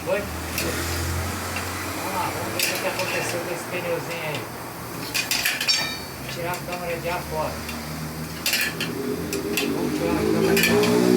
Foi? Vamos lá, vamos ver o que aconteceu com esse pneuzinho aí. Vou tirar a câmera de ar fora. Vamos tirar a câmera de ar fora.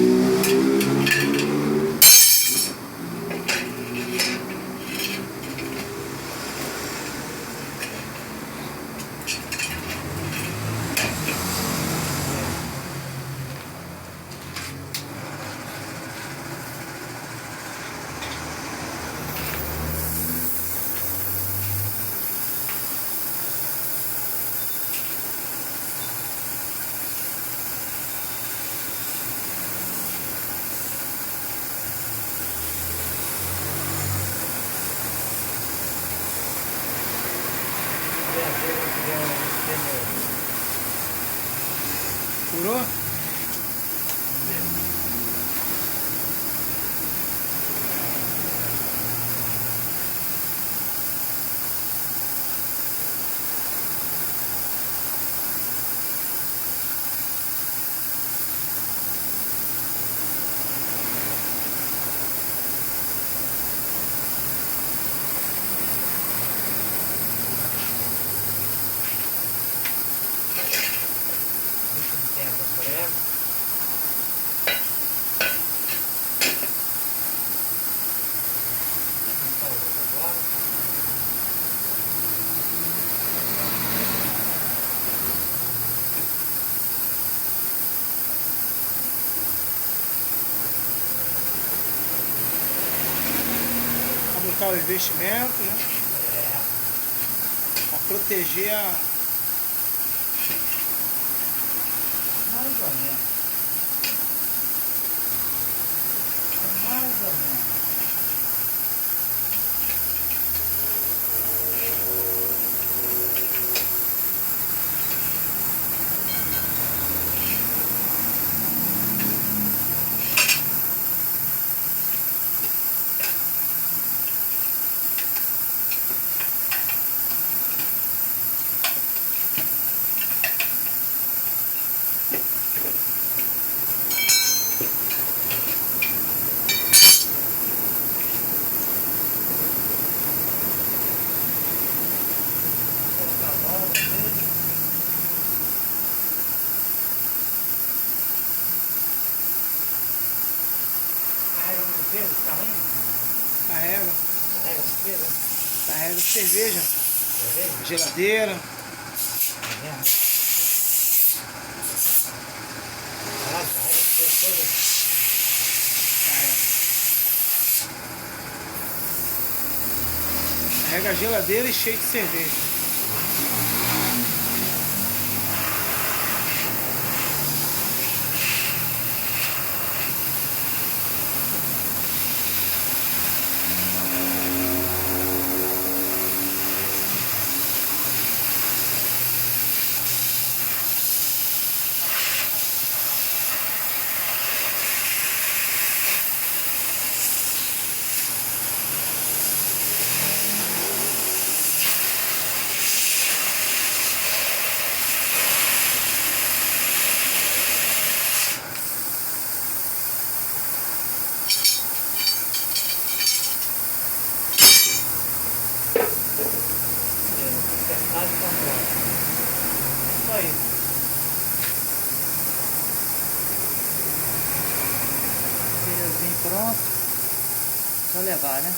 Furou? Aumentar o investimento, né? Para proteger a... Mais ou menos. Mais ou menos. Carrega muito peso esse carrinho? Carrega. Carrega muito peso? Carrega cerveja. Cerveja? Geladeira. Tá vendo? Caralho, carrega esse peso todo. Carrega. Carrega a geladeira e cheio de cerveja. Acertado e controle. É só isso. Pneuzinho pronto. Só levar, né?